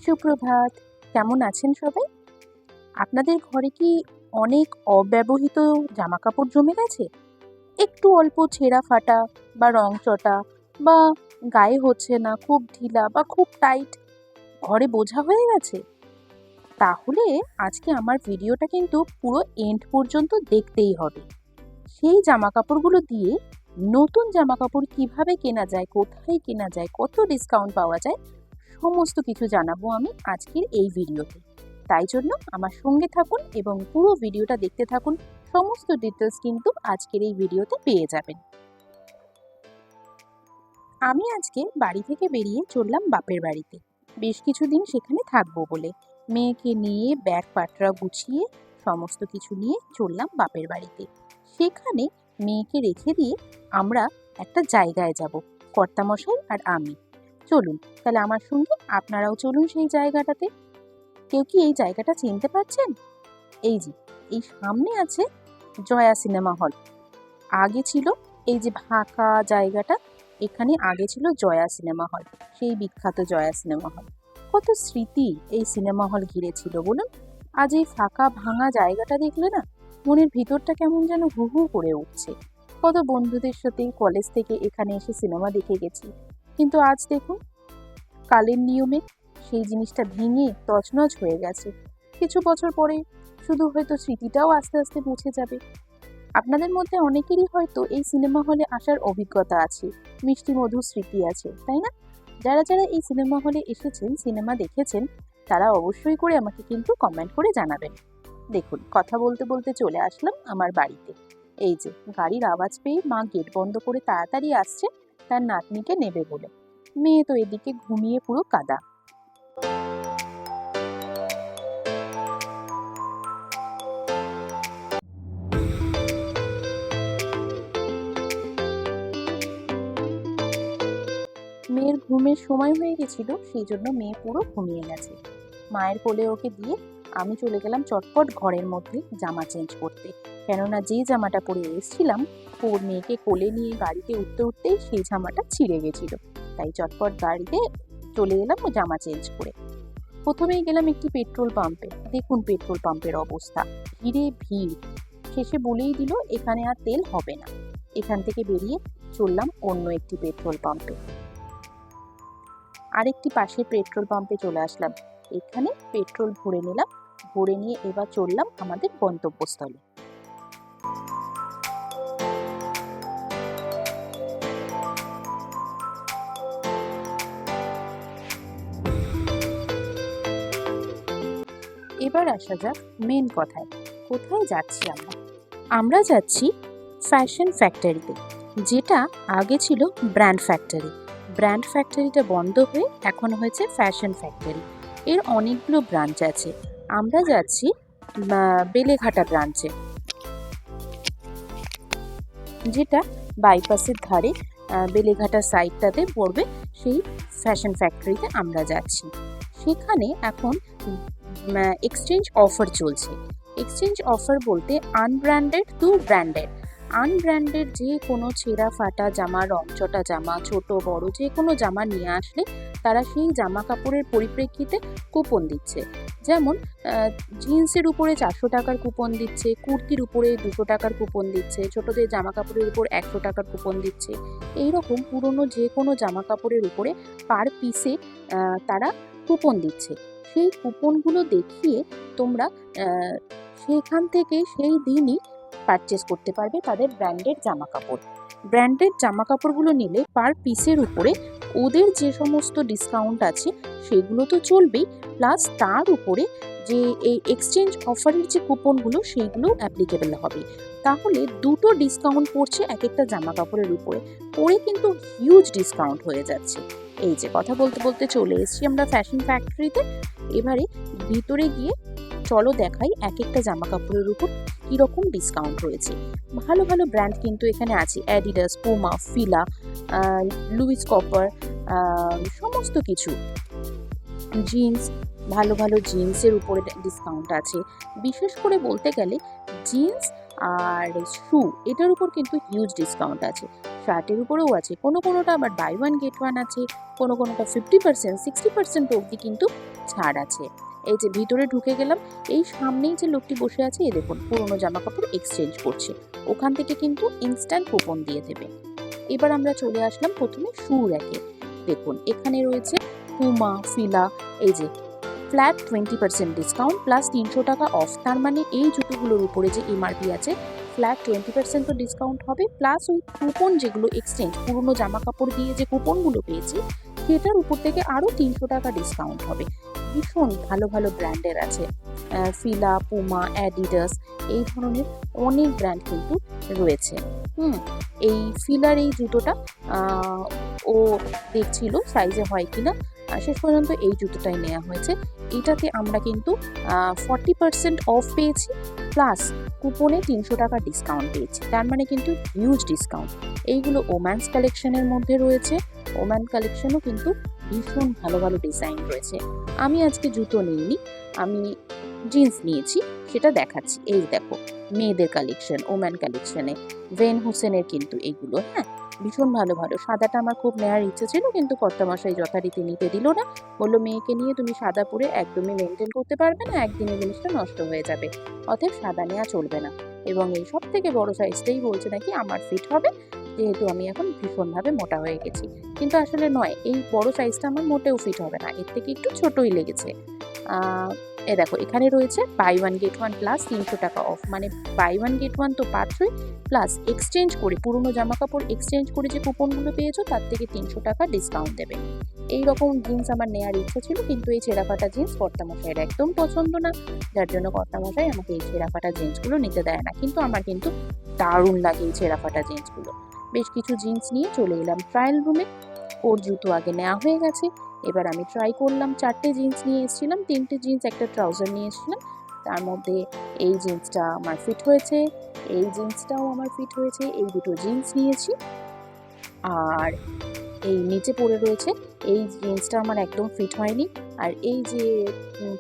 সুপ্রভাত। কেমন আছেন সবাই? আপনাদের ঘরে কি অনেক অব্যবহৃত জামাকাপড় জমে গেছে? একটু অল্প ছেঁড়া ফাটা বা রংচটা বা গায়ে হচ্ছে না, খুব ঢিলা বা খুব টাইট, ঘরে বোঝা হয়ে গেছে? তাহলে আজকে আমার ভিডিওটা কিন্তু পুরো এন্ড পর্যন্ত দেখতেই হবে। সেই জামাকাপড়গুলো দিয়ে নতুন জামাকাপড় কিভাবে কেনা যায়, কোথায় কেনা যায়, কত ডিসকাউন্ট পাওয়া যায়, সমস্ত কিছু জানাবো আমি আজকের এই ভিডিওতে। তাই জন্য আমার সঙ্গে থাকুন এবং পুরো ভিডিওটা দেখতে থাকুন। সমস্ত ডিটেলস কিন্তু আজকের এই ভিডিওতে পেয়ে যাবেন। আমি আজকে বাড়ি থেকে বেরিয়ে চললাম বাপের বাড়িতে, বেশ কিছুদিন সেখানে থাকবো বলে। মেয়েকে নিয়ে ব্যাগ পাটরা গুছিয়ে সমস্ত কিছু নিয়ে চললাম বাপের বাড়িতে। সেখানে মেয়েকে রেখে দিয়ে আমরা একটা জায়গায় যাব, কর্তামশাই আর আমি। চলুন তাহলে আমার সঙ্গে আপনারাও চলুন সেই জায়গাটাতে। কেউ কি এই জায়গাটা চিনতে পারছেন? এই যে এই সামনে আছে জয়া সিনেমা হল। আগে ছিল এই যে ফাঁকা জায়গাটা, এখানে আগে ছিল জয়া সিনেমা হল, সেই বিখ্যাত জয়া সিনেমা হল। কত স্মৃতি এই সিনেমা হল ঘিরে ছিল বলুন। আজ এই ফাঁকা ভাঙা জায়গাটা দেখলে না মনের ভিতরটা কেমন যেন হু হু করে উঠছে। কত বন্ধুদের সাথে কলেজ থেকে এখানে এসে সিনেমা দেখে গেছি, কিন্তু আজ দেখুন কালের নিয়মে সেই জিনিসটা ভেঙে তছনছ হয়ে গেছে। কিছু বছর পরে শুধু হয়তো স্মৃতিটাও আস্তে আস্তে মুছে যাবে। আপনাদের মধ্যে অনেকেরই হয়তো এই সিনেমা হলে আসার অভিজ্ঞতা আছে, মিষ্টি মধুর স্মৃতি আছে, তাই না? যারা যারা এই সিনেমা হলে এসেছেন, সিনেমা দেখেছেন, তারা অবশ্যই করে আমাকে কিন্তু কমেন্ট করে জানাবেন। দেখুন কথা বলতে বলতে চলে আসলাম আমার বাড়িতে। এই যে গাড়ির আওয়াজ পেয়ে মা গেট বন্ধ করে তাড়াতাড়ি আসছে তার নাতনিকে নেবে বলে। মেয়ে তো এদিকে ঘুমিয়ে পুরো কাদা। মেয়ের ঘুমের সময় হয়ে গেছিল, সেই জন্য মেয়ে পুরো ঘুমিয়ে গেছে। মায়ের কোলে ওকে দিয়ে আমি চলে গেলাম চটপট ঘরের মধ্যে জামা চেঞ্জ করতে। কেননা যে জামাটা পরে এসেছিলাম, ওর মেয়েকে কোলে নিয়ে গাড়িতে উঠতে উঠতেই সেই জামাটা ছিঁড়ে গেছিল। তাই চটপট গাড়িতে চলে এলাম ও জামা চেঞ্জ করে। প্রথমেই গেলাম একটি পেট্রোল পাম্পে। দেখুন পেট্রোল পাম্পের অবস্থা, ভিড়ে ভিড়। শেষে বলেই দিল এখানে আর তেল হবে না। এখান থেকে বেরিয়ে চললাম অন্য একটি পেট্রোল পাম্পে। আরেকটি পাশের পেট্রোল পাম্পে চলে আসলাম। এখানে পেট্রোল ভরে নিলাম, ভরে নিয়ে এবার চললাম আমাদের গন্তব্যস্থলে। এবার আসা যাক মেন কথায়, কোথায় যাচ্ছি আমরা? আমরা যাচ্ছি ফ্যাশন ফ্যাক্টরিতে, যেটা আগে ছিল ব্র্যান্ড ফ্যাক্টরি। ব্র্যান্ড ফ্যাক্টরিটা বন্ধ হয়ে এখন হয়েছে ফ্যাশন ফ্যাক্টরি। এর অনেকগুলো ব্রাঞ্চ আছে। আমরা যাচ্ছি বেলেঘাটা ব্রাঞ্চে, যেটা বাইপাসের ধারে বেলেঘাটা সাইডটাতে পড়বে। সেই ফ্যাশন ফ্যাক্টরিতে আমরা যাচ্ছি। সেখানে এখন এক্সচেঞ্জ অফার চলছে। এক্সচেঞ্জ অফার বলতে আনব্র্যান্ডেড টু ব্র্যান্ডেড। আনব্র্যান্ডেড যে কোনো ছেঁড়া ফাটা জামা, রংচটা জামা, ছোট বড় যে কোনো জামা নিয়ে আসলে তারা সেই জামা কাপড়ের পরিপ্রেক্ষিতে কুপন দিচ্ছে। যেমন জিন্সের উপরে 400 টাকার কুপন দিচ্ছে, কুর্তির উপরে 200 টাকার কুপন দিচ্ছে, ছোটদের জামা কাপড়ের উপর 100 টাকার কুপন দিচ্ছে। এইরকম পুরনো যে কোনো জামা কাপড়ের উপরে পার পিসে তারা কুপন দিচ্ছে। সেই কুপনগুলো দেখিয়ে তোমরা সেখান থেকে সেই দিনই পারচেস করতে পারবে তাদের ব্র্যান্ডেড জামা কাপড়। ব্র্যান্ডেড জামা কাপড়গুলো নিলে পার পিসের উপরে ওদের যে সমস্ত ডিসকাউন্ট আছে সেগুলো তো চলবেই, প্লাস তার উপরে যে এই এক্সচেঞ্জ অফারের যে কুপনগুলো সেইগুলো অ্যাপ্লিকেবল হবে। তাহলে দুটো ডিসকাউন্ট পড়ছে এক একটা জামা কাপড়ের উপরে, পরে কিন্তু হিউজ ডিসকাউন্ট হয়ে যাচ্ছে। এই যে কথা বলতে বলতে চলে এসেছি আমরা ফ্যাশন ফ্যাক্টরিতে। এবারে ভিতরে গিয়ে চলো দেখাই এক একটা জামা কাপড়ের উপর কীরকম ডিসকাউন্ট রয়েছে। ভালো ভালো ব্র্যান্ড কিন্তু এখানে আছে, অ্যাডিডাস, পুমা, ফিলা, লুইস কপার, সমস্ত কিছু। জিন্স, ভালো ভালো জিন্সের উপরে ডিসকাউন্ট আছে। বিশেষ করে বলতে গেলে জিন্স আর শু, এটার উপর কিন্তু হিউজ ডিসকাউন্ট আছে। শার্টের উপরেও আছে, কোনো কোনোটা আবার বাই ওয়ান গেট ওয়ান আছে, কোনো কোনোটা 50%, 60% অবধি কিন্তু ছাড় আছে। এই যে ভিতরে ঢুকে গেলাম, এই সামনেই যে লোকটি বসে আছে, এই দেখুন পুরোনো জামা কাপড় এক্সচেঞ্জ করছে, ওখান থেকে কিন্তু ইনস্ট্যান্ট কুপন দিয়ে দেবে। এবার আমরা চলে আসলাম প্রথমে শু র্যাকে। দেখুন এখানে রয়েছে পুমা, ফিলা, এই যে ফ্ল্যাট 20% ডিসকাউন্ট প্লাস 300 টাকা অফ। তার মানে এই জুতোগুলোর উপরে যে এমআরপি আছে ফ্ল্যাট 20% তো ডিসকাউন্ট হবে, প্লাস ওই কুপন যেগুলো এক্সচেঞ্জ পুরোনো জামা কাপড় দিয়ে যে কুপনগুলো পেয়েছি সেটার উপর থেকে আরও 300 টাকা ডিসকাউন্ট হবে। ভীষণ ভালো ভালো ব্র্যান্ডের আছে, ফিলা, পুমা, অ্যাডিডাস, এই ধরনের অনেক ব্র্যান্ড কিন্তু রয়েছে। এই ফিলার এই জুতোটা ও দেখছিল সাইজে হয় কিনা, শেষ পর্যন্ত এই জুতোটাই নেওয়া হয়েছে। এটাতে আমরা কিন্তু 40% অফ পেয়েছি, প্লাস কুপনে 300 টাকা ডিসকাউন্ট পেয়েছি, তার মানে কিন্তু হিউজ ডিসকাউন্ট। এইগুলো ওম্যান্স কালেকশনের মধ্যে রয়েছে, ওম্যান কালেকশনও কিন্তু ভীষণ ভালো ভালো ডিজাইন রয়েছে। আমি আজকে জুতো নিইনি, আমি জিন্স নিয়েছি, সেটা দেখাচ্ছি। এই দেখো মেয়েদের কালেকশন, ওম্যান কালেকশনে ভেন হুসেনের কিন্তু এইগুলো, হ্যাঁ ভীষণ ভালো ভালো। সাদাটা আমার খুব নেওয়ার ইচ্ছে ছিল, কিন্তু কর্তামশাই যথারীতি নিতে দিল না, বললো মেয়েকে নিয়ে তুমি সাদা পরে একদমই মেনটেন করতে পারবে না, একদিনে জিনিসটা নষ্ট হয়ে যাবে, অতএব সাদা নেওয়া চলবে না। এবং এই সব থেকে বড় সাইজটাই বলছে নাকি আমার ফিট হবে, যেহেতু আমি এখন ভীষণভাবে মোটা হয়ে গেছি। কিন্তু আসলে নয়, এই বড় সাইজটা আমার মোটেও ফিট হবে না, এর থেকে একটু ছোটই লেগেছে। এ দেখো এখানে রয়েছে buy one get one plus 300 টাকা অফ, মানে বাই ওয়ান গেট ওয়ান তো পাচ্ছই, প্লাস এক্সচেঞ্জ করে পুরোনো জামা কাপড় এক্সচেঞ্জ করে যে কুপনগুলো পেয়েছো তার থেকে 300 টাকা ডিসকাউন্ট দেবে। এইরকম জিন্স আমার নেওয়ার ইচ্ছা ছিল, কিন্তু এই ছেঁড়াফাটা জিন্স কর্তামশাইয়ের একদম পছন্দ না, যার জন্য কর্তামশাই আমাকে এই ছেঁড়াফাটা জিন্সগুলো নিতে দেয় না। কিন্তু আমার কিন্তু দারুণ লাগে এই ছেঁড়াফাটা জিন্সগুলো। বেশ কিছু জিন্স নিয়ে চলে এলাম ট্রায়াল রুমে। ওর জুতো আগে নেওয়া হয়ে গেছে, এবার আমি ট্রাই করলাম। 4টে জিন্স নিয়ে এসেছিলাম, 3টে জিন্স একটা ট্রাউজার নিয়ে এসেছিলাম, তার মধ্যে এই জিন্সটা আমার ফিট হয়েছে, এই জিন্সটাও আমার ফিট হয়েছে, এই দুটো জিন্স নিয়েছি। আর এই নিচে পড়ে রয়েছে এই জিন্সটা আমার একদম ফিট হয়নি, আর এই যে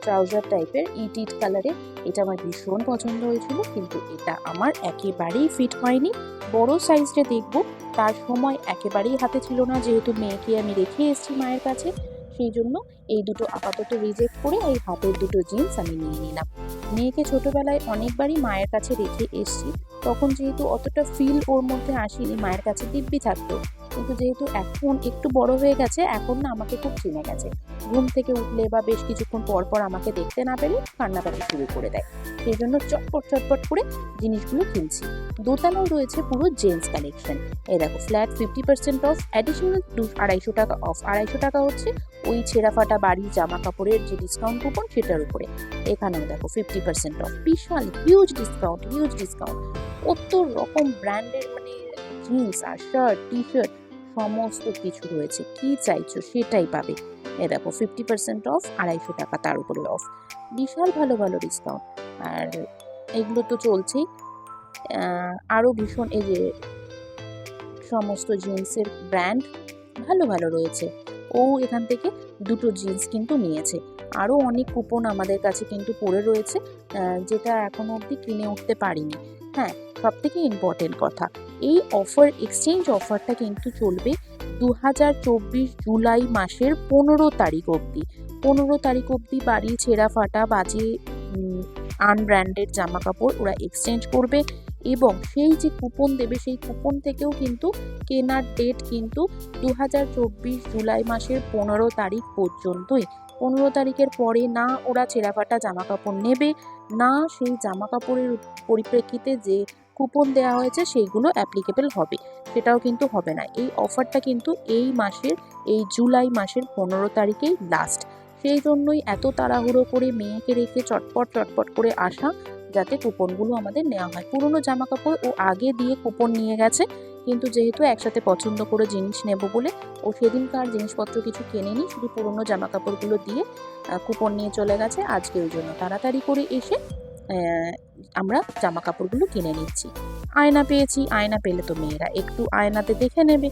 ট্রাউজার টাইপের ইট কালারে, এটা আমার ভীষণ পছন্দ হয়েছিল, কিন্তু এটা আমার একেবারেই ফিট হয়নি। বড় সাইজটা দেখবো, তার সময় একেবারেই হাতে ছিল না, যেহেতু মেয়েকে আমি রেখে এসেছি মায়ের কাছে, সেই জন্য এই দুটো আপাতত রিজেক্ট করে এই হাতের দুটো জিন্স আমি নিয়ে নিলাম। মেয়েকে ছোটবেলায় অনেকবারই মায়ের কাছে রেখে এসেছি, তখন যেহেতু অতটা ফিল ওর মধ্যে আসেনি, মায়ের কাছে দিব্যি থাকতো, কিন্তু যেহেতু এখন একটু বড় হয়ে গেছে, এখন না আমাকে খুব চিনে গেছে, ঘুম থেকে উঠলে বা বেশ কিছুক্ষণ পর পর আমাকে দেখতে না পেলে কান্নাকাটি শুরু করে দেয়, সেই জন্য চটপট চটপট করে জিনিসগুলো কিনছি। দোতলাও রয়েছে পুরো জেন্টস কালেকশন। এই দেখো ফ্ল্যাট 50% অফ, অ্যাডিশনাল 250 টাকা অফ। 250 টাকা হচ্ছে ওই ছেঁড়া ফাটা বাড়ির জামা কাপড়ের যে ডিসকাউন্ট কুপন সেটার উপরে। এখানেও দেখো 50% অফ, বিশাল হিউজ ডিসকাউন্ট, হিউজ ডিসকাউন্ট। কত রকম ব্র্যান্ডের মানে জিন্স আর শার্ট, টি শার্ট সমস্ত কিছু রয়েছে, কি চাইছো সেটাই পাবে। এ দেখো 50% অফ, 250 টাকা তার উপরে অফ, বিশাল ভালো ভালো ডিসকাউন্ট। আর এগুলো তো চলছেই, আরও ভীষণ এই যে সমস্ত জিন্সের ব্র্যান্ড ভালো ভালো রয়েছে। ও এখান থেকে দুটো জিন্স কিন্তু নিয়েছে, আরও অনেক কুপন আমাদের কাছে কিন্তু পড়ে রয়েছে, যেটা এখনো অবধি কিনে উঠতে পারিনি। হ্যাঁ, সব থেকে ইম্পর্টেন্ট কথা, এই অফার এক্সচেঞ্জ অফারটা কিন্তু চলবে 2024 জুলাই মাসের 15 তারিখ অবধি। 15 তারিখ অবধি বাড়ি ছেঁড়া ফাটা বাজে আনব্র্যান্ডেড জামা কাপড় ওরা এক্সচেঞ্জ করবে, এবং সেই যে কুপন দেবে সেই কুপন থেকেও কিন্তু কেনার ডেট কিন্তু 2024 জুলাই মাসের 15 তারিখ পর্যন্তই। 15 তারিখের পরে না ওরা ছেঁড়াফাটা জামা কাপড় নেবে, না সেই জামা কাপড়ের পরিপ্রেক্ষিতে যে কুপন দেওয়া হয়েছে সেইগুলো অ্যাপ্লিকেবল হবে, সেটাও কিন্তু হবে না। এই অফারটা কিন্তু এই মাসের, এই জুলাই মাসের 15 তারিখেই লাস্ট। সেই জন্যই এত তাড়াহুড়ো করে মেয়েকে রেখে চটপট চটপট করে আসা, যাতে কুপনগুলো আমাদের নেওয়া হয়। পুরনো জামা কাপড় ও আগে দিয়ে কুপন নিয়ে গেছে, কিন্তু যেহেতু একসাথে পছন্দ করে জিনিস নেব বলে ও সেদিনকার জিনিসপত্র কিছু কেনেনি, শুধু পুরনো জামা কাপড়গুলো দিয়ে কুপন নিয়ে চলে গেছে। আজকে ওই জন্য তাড়াতাড়ি করে এসে আমরা জামা কাপড়গুলো কিনে নিচ্ছি। আয়না পেয়েছি, আয়না পেলে তো মেয়েরা একটু আয়নাতে দেখে নেবে,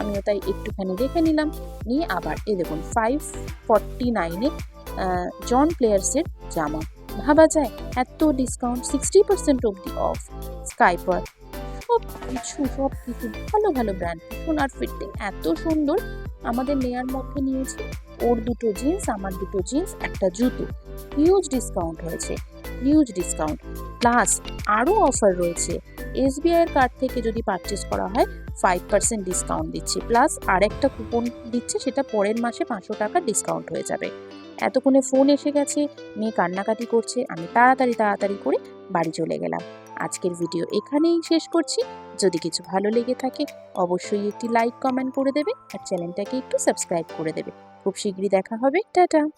আমিও তাই একটুখানি দেখে নিলাম। নিয়ে আবার এই দেখুন 549-এ জন প্লেয়ার্সের জামা, ভাবা যায় এত ডিসকাউন্ট, 60% অবধি অফ। স্কাইপার, সব কিছু ভালো ভালো ব্র্যান্ড, ভীষণ, আর ফিটিং এত সুন্দর, আমাদের নেয়ার মধ্যে নিয়েছি ওর দুটো জিন্স, আমার দুটো জিন্স, একটা জুতো। হিউজ ডিসকাউন্ট হয়েছে, হিউজ ডিসকাউন্ট। প্লাস আরও অফার রয়েছে। SBI এর কার্ড থেকে যদি পারচেস করা হয় 5% ডিসকাউন্ট দিচ্ছে, প্লাস আরেকটা কুপন দিচ্ছে, সেটা পরের মাসে 500 টাকা ডিসকাউন্ট হয়ে যাবে। এতক্ষণে ফোন এসে গেছে, মেয়ে কান্নাকাটি করছে, আমি তাড়াতাড়ি করে বাড়ি চলে গেলাম। আজকের ভিডিও এখানেই শেষ করছি। যদি কিছু ভালো লেগে থাকে অবশ্যই একটি লাইক কমেন্ট করে দেবে আর চ্যানেলটাকে একটু সাবস্ক্রাইব করে দেবে। খুব শীঘ্রই দেখা হবে। টাটা।